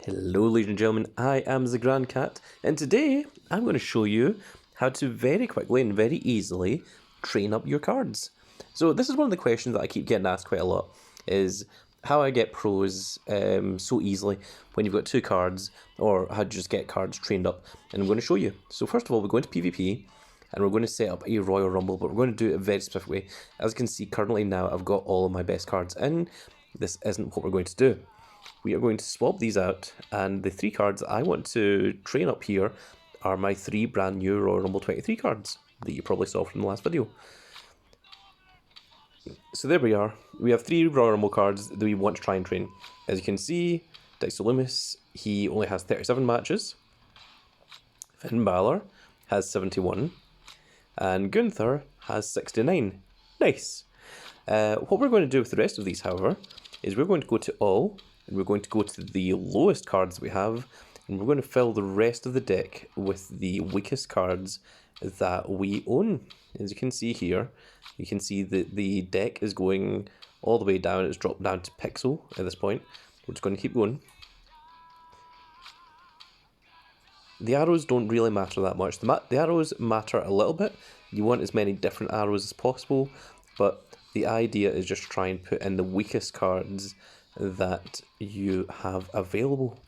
Hello ladies and gentlemen, I am the Grand Cat, and today I'm going to show you how to very quickly and very easily train up your cards. So this is one of the questions that I keep getting asked quite a lot, is how I get pros so easily when you've got two cards, or how to just get cards trained up, and I'm going to show you. So first of all, we're going to PvP, and we're going to set up a Royal Rumble, but we're going to do it a very specific way. As you can see, currently now I've got all of my best cards in. This isn't what we're going to do. We are going to swap these out, and the three cards I want to train up here are my three brand new Royal Rumble 23 cards that you probably saw from the last video. So there we are. We have three Royal Rumble cards that we want to try and train. As you can see, Dexter Lumis, he only has 37 matches. Finn Balor has 71. And Gunther has 69. Nice. What we're going to do with the rest of these, however, is we're going to go to all, and we're going to go to the lowest cards we have, and we're going to fill the rest of the deck with the weakest cards that we own. As you can see here, you can see that the deck is going all the way down. It's dropped down to Pixel at this point. We're just going to keep going. The arrows don't really matter that much. The arrows matter a little bit. You want as many different arrows as possible, but the idea is just try and put in the weakest cards that you have available.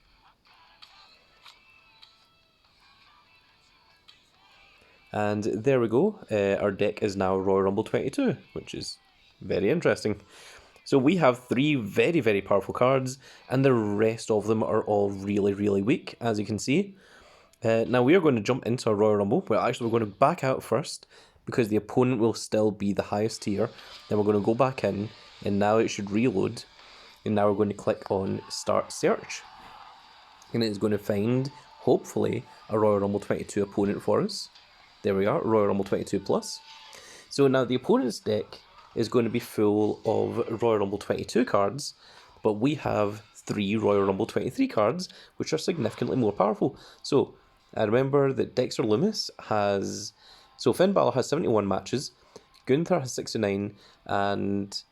And there we go. Our deck is now Royal Rumble 22, which is very interesting. So we have three very, very powerful cards, and the rest of them are all really, really weak, as you can see. Now we are going to jump into a Royal Rumble. Well, actually, we're going to back out first, because the opponent will still be the highest tier. Then we're going to go back in, and now it should reload. And now we're going to click on Start Search. And it is going to find, hopefully, a Royal Rumble 22 opponent for us. There we are, Royal Rumble 22 Plus. So now the opponent's deck is going to be full of Royal Rumble 22 cards, but we have three Royal Rumble 23 cards, which are significantly more powerful. So I remember that Dexter Lumis has... So Finn Balor has 71 matches, Gunther has 69, and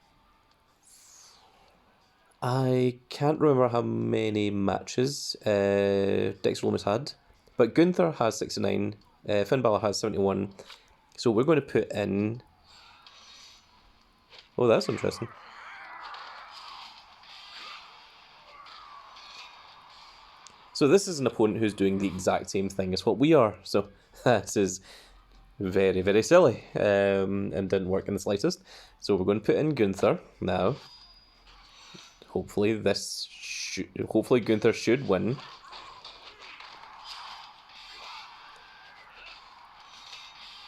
I can't remember how many matches Dexter Lumis had, but Gunther has 69, Finn Balor has 71, so we're going to put in... Oh, that's interesting. So this is an opponent who's doing the exact same thing as what we are, so that is very, very silly, and didn't work in the slightest. So we're going to put in Gunther now. Hopefully Gunther should win.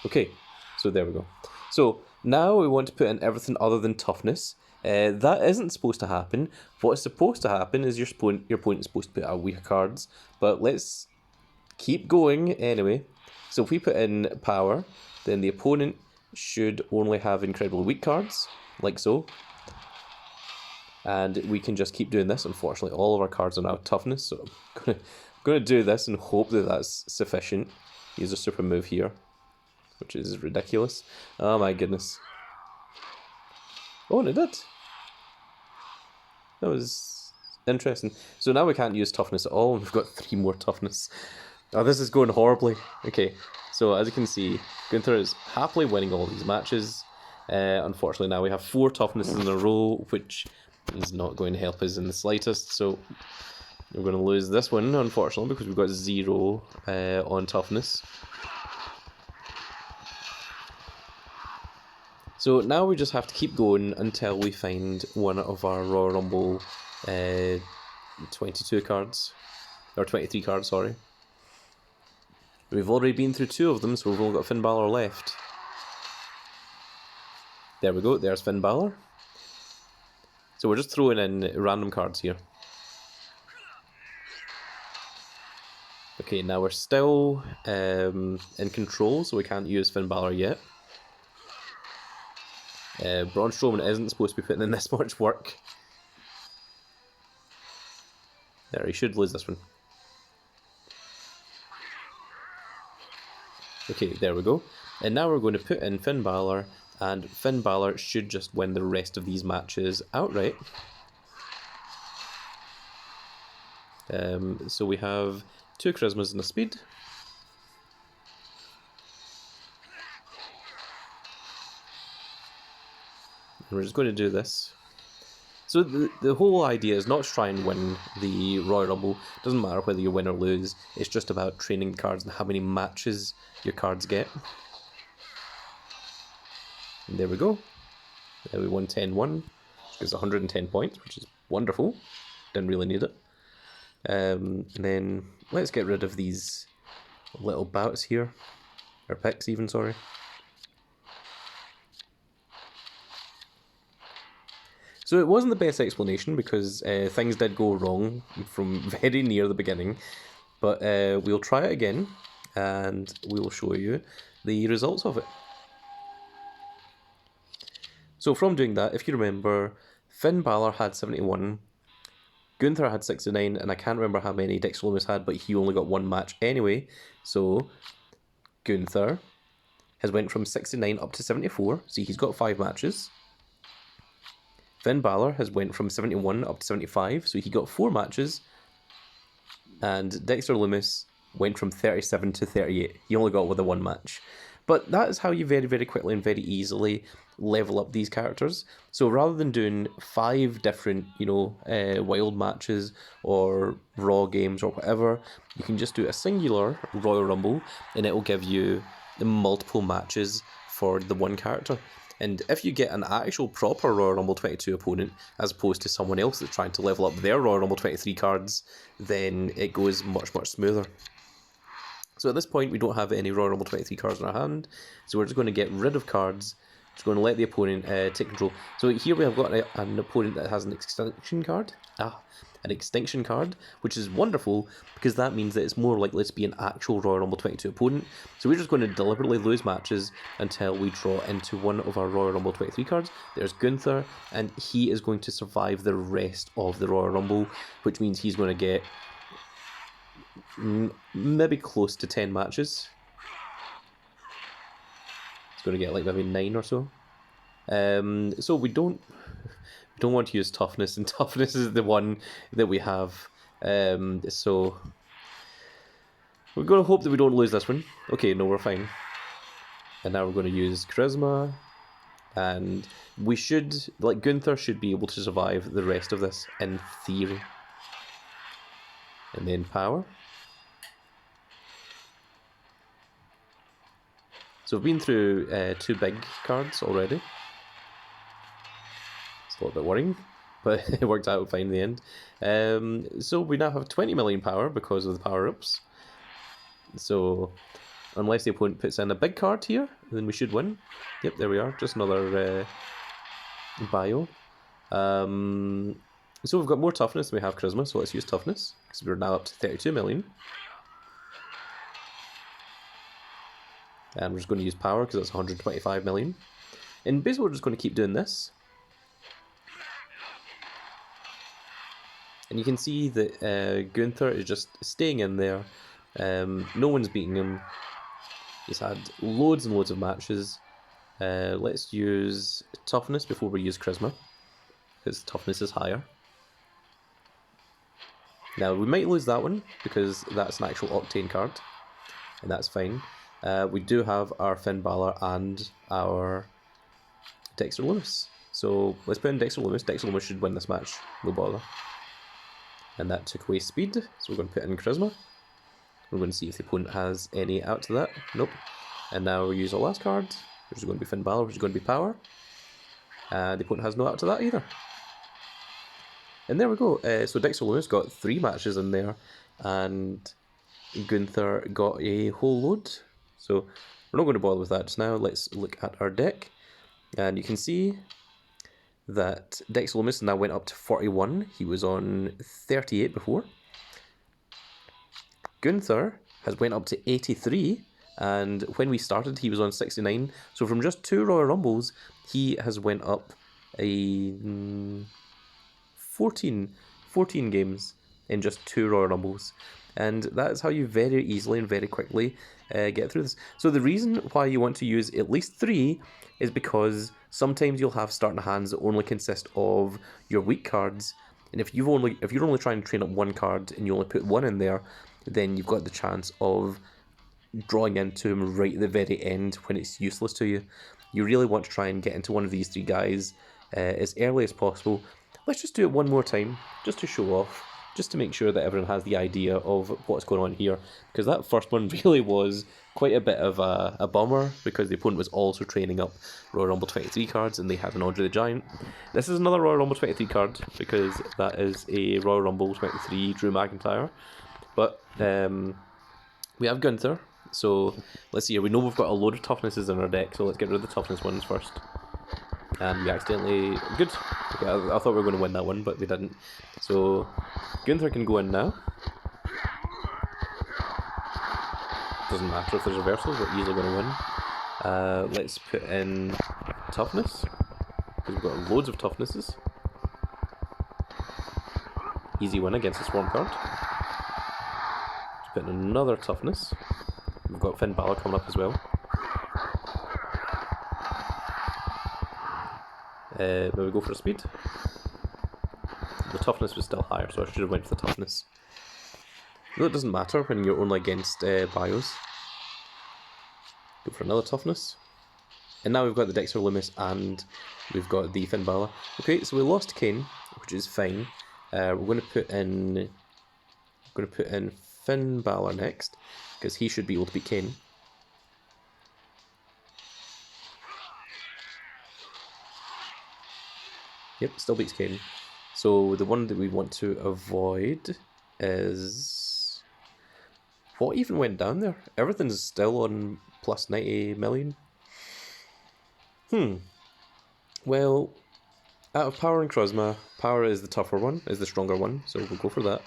Okay, so there we go. So now we want to put in everything other than toughness. That isn't supposed to happen. What is supposed to happen is your opponent is supposed to put out weaker cards. But let's keep going anyway. So if we put in power, then the opponent should only have incredibly weak cards, like so. And we can just keep doing this. Unfortunately, all of our cards are now toughness, so I'm going to do this and hope that that's sufficient. Use a super move here, which is ridiculous. Oh my goodness. Oh, and it did. That was interesting. So now we can't use toughness at all, and we've got three more toughness. Oh, this is going horribly. Okay, so as you can see, Gunther is happily winning all these matches. Unfortunately, now we have four toughnesses in a row, which is not going to help us in the slightest. So we're going to lose this one, unfortunately, because we've got 0 on toughness. So now we just have to keep going until we find one of our Royal Rumble 22 cards. Or 23 cards, sorry. We've already been through 2 of them, so we've only got Finn Balor left. There we go, there's Finn Balor. So we're just throwing in random cards here. Okay, now we're still in control, so we can't use Finn Balor yet. Braun Strowman isn't supposed to be putting in this much work. There, he should lose this one. Okay, there we go. And now we're going to put in Finn Balor, and Finn Balor should just win the rest of these matches outright. So we have 2 charismas and a speed. And we're just going to do this. So the whole idea is not to try and win the Royal Rumble. It doesn't matter whether you win or lose. It's just about training the cards and how many matches your cards get. And there we go. We won 10-1, which gives 110 points, which is wonderful. Didn't really need it. And then let's get rid of these little bouts here. Or picks even, sorry. So it wasn't the best explanation because things did go wrong from very near the beginning. But we'll try it again and we will show you the results of it. So from doing that, if you remember, Finn Balor had 71, Gunther had 69, and I can't remember how many Dexter Lumis had, but he only got 1 match anyway. So Gunther has went from 69 up to 74. See, he's got 5 matches. Finn Balor has went from 71 up to 75, so he got 4 matches. And Dexter Lumis went from 37 to 38. He only got with a 1 match. But that is how you very, very quickly and very easily level up these characters. So rather than doing 5 different, wild matches or Raw games or whatever, you can just do a singular Royal Rumble and it will give you the multiple matches for the one character. And if you get an actual proper Royal Rumble 22 opponent, as opposed to someone else that's trying to level up their Royal Rumble 23 cards, then it goes much, much smoother. So at this point, we don't have any Royal Rumble 23 cards in our hand, so we're just going to get rid of cards. Just going to let the opponent take control. So here we have got an opponent that has an extinction card. An extinction card, which is wonderful because that means that it's more likely to be an actual Royal Rumble 22 opponent. So we're just going to deliberately lose matches until we draw into one of our Royal Rumble 23 cards. There's Gunther, and he is going to survive the rest of the Royal Rumble, which means he's going to get maybe close to 10 matches. It's going to get like maybe 9 or so. So we don't want to use toughness, and toughness is the one that we have. So we're going to hope that we don't lose this one. Okay, no, we're fine. And now we're going to use charisma, and we should, like, Gunther should be able to survive the rest of this in theory. And then power. So we've been through 2 big cards already. It's a little bit worrying, but it worked out fine in the end. So we now have 20 million power because of the power-ups. So unless the opponent puts in a big card here, then we should win. Yep, there we are. Just another bio. So we've got more toughness than we have charisma, so let's use toughness, because we're now up to 32 million. And we're just going to use power, because that's 125 million. And basically we're just going to keep doing this. And you can see that Gunther is just staying in there. No one's beating him. He's had loads and loads of matches. Let's use toughness before we use charisma, because toughness is higher. Now, we might lose that one, because that's an actual Octane card, and that's fine. We do have our Finn Balor and our Dexter Lumis. So, let's put in Dexter Lumis. Dexter Lumis should win this match, no bother. And that took away speed, so we're going to put in charisma. We're going to see if the opponent has any out to that. Nope. And now we'll use our last card, which is going to be Finn Balor, which is going to be power. And the opponent has no out to that either. And there we go. So Dexter Lumis got 3 matches in there, and Gunther got a whole load. So we're not going to bother with that just now. Let's look at our deck. And you can see that Dexter Lumis now went up to 41. He was on 38 before. Gunther has went up to 83, and when we started he was on 69. So from just 2 Royal Rumbles, he has went up a 14 games in just 2 Royal Rumbles. And that is how you very easily and very quickly get through this. So the reason why you want to use at least 3 is because sometimes you'll have starting hands that only consist of your weak cards, And if you're only trying to train up one card and you only put one in there, then you've got the chance of drawing into him right at the very end when it's useless to you. You really want to try and get into one of these three guys as early as possible. Let's just do it one more time, just to show off, just to make sure that everyone has the idea of what's going on here, because that first one really was quite a bit of a bummer, because the opponent was also training up Royal Rumble 23 cards and they had an Andre the Giant. This is another Royal Rumble 23 card, because that is a Royal Rumble 23 Drew McIntyre. But we have Gunther, so let's see here. We know we've got a load of toughnesses in our deck, so let's get rid of the toughness ones first. And we accidentally... Good. Okay, I thought we were going to win that one, but we didn't. So Gunther can go in now. Doesn't matter if there's reversals, we're easily going to win. Let's put in toughness, because we've got loads of toughnesses. Easy win against the Swarm card. Let's put in another toughness. We've got Finn Balor coming up as well. Will we go for a speed? The toughness was still higher, so I should have went for the toughness. No, it doesn't matter when you're only against bios. Go for another toughness. And now we've got the Dexter Lumis and we've got the Finn Balor. Okay, so we lost Kane, which is fine. We're going to put in Finn Balor next, because he should be able to beat Kane. Yep, still beats Kane. So the one that we want to avoid is... What even went down there? Everything's still on plus 90 million. Well, out of Power and Charisma, Power is the tougher one, is the stronger one, so we'll go for that.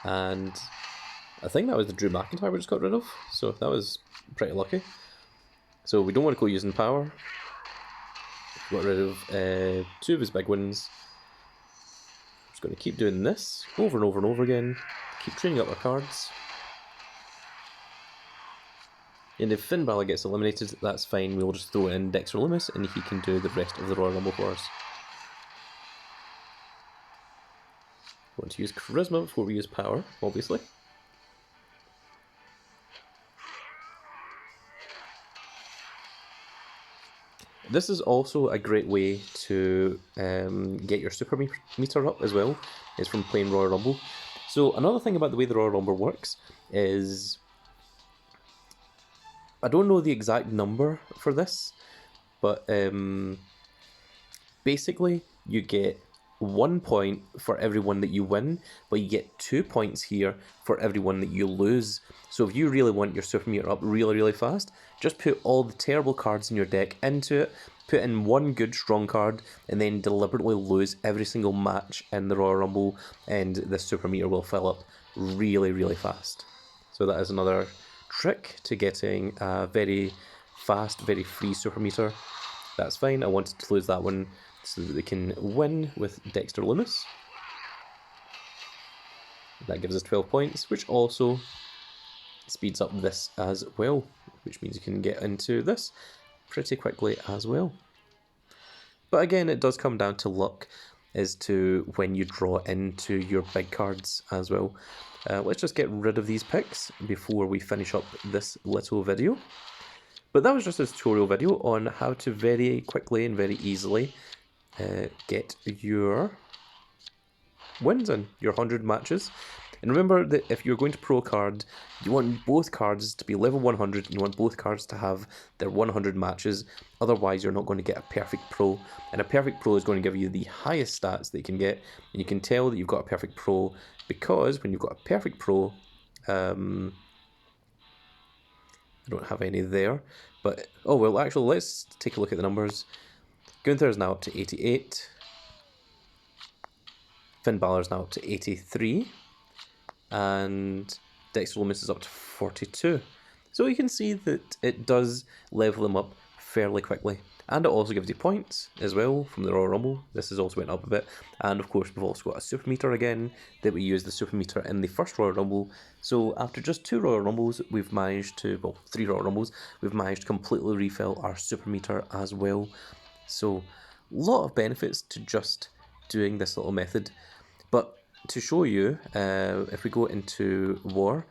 And I think that was the Drew McIntyre we just got rid of, so that was pretty lucky. So we don't want to go using Power. Got rid of two of his big wins. Just going to keep doing this over and over and over again. Keep training up our cards. And if Finn Balor gets eliminated, that's fine. We'll just throw in Dexter Lumis and he can do the rest of the Royal Rumble for us. We want to use Charisma before we use Power, obviously. This is also a great way to get your super meter up as well, is from playing Royal Rumble. So another thing about the way the Royal Rumble works is, I don't know the exact number for this, but basically you get 1 point for every one that you win, but you get 2 points here for every one that you lose. So if you really want your super meter up really fast, just put all the terrible cards in your deck into it, put in one good strong card, and then deliberately lose every single match in the Royal Rumble, and the super meter will fill up really fast. So that is another trick to getting a very fast, very free super meter. That's fine. I wanted to lose that one so that they can win with Dexter Lumis. That gives us 12 points, which also speeds up this as well, which means you can get into this pretty quickly as well. But again, it does come down to luck as to when you draw into your big cards as well. Let's just get rid of these picks before we finish up this little video. But that was just a tutorial video on how to very quickly and very easily get your wins in, your 100 matches. And remember that if you're going to pro card, you want both cards to be level 100 and you want both cards to have their 100 matches. Otherwise, you're not going to get a perfect pro. And a perfect pro is going to give you the highest stats that you can get. And you can tell that you've got a perfect pro because when you've got a perfect pro, I don't have any there. But, oh well, actually, let's take a look at the numbers. Gunther is now up to 88. Finn Balor is now up to 83. And Dexter Lumis is up to 42. So you can see that it does level them up fairly quickly. And it also gives you points as well from the Royal Rumble. This has also went up a bit. And of course we've also got a super meter again that we used the super meter in the first Royal Rumble. So after just 2 Royal Rumbles, we've managed to, well, 3 Royal Rumbles, we've managed to completely refill our super meter as well. So a lot of benefits to just doing this little method. But to show you, if we go into War,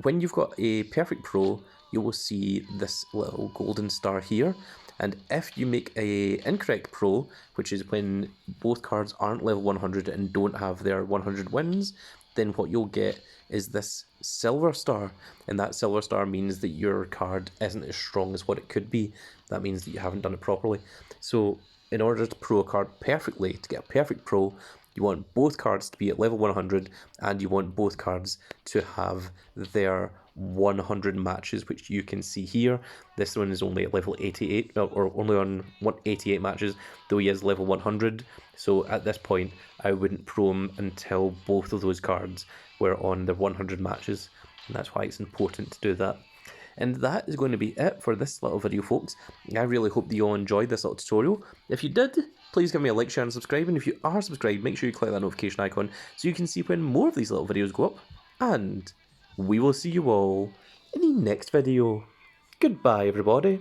when you've got a Perfect Pro, you will see this little golden star here. And if you make a incorrect Pro, which is when both cards aren't level 100 and don't have their 100 wins, then what you'll get is this silver star. And that silver star means that your card isn't as strong as what it could be. That means that you haven't done it properly. So in order to pro a card perfectly, to get a perfect pro, you want both cards to be at level 100, and you want both cards to have their 100 matches, which you can see here. This one is only at level 88, or only on 188 matches, though he is level 100. So at this point, I wouldn't pro him until both of those cards were on the 100 matches, and that's why it's important to do that. And that is going to be it for this little video, folks. I really hope that you all enjoyed this little tutorial. If you did, please give me a like, share and subscribe. And if you are subscribed, make sure you click that notification icon so you can see when more of these little videos go up. And we will see you all in the next video. Goodbye, everybody.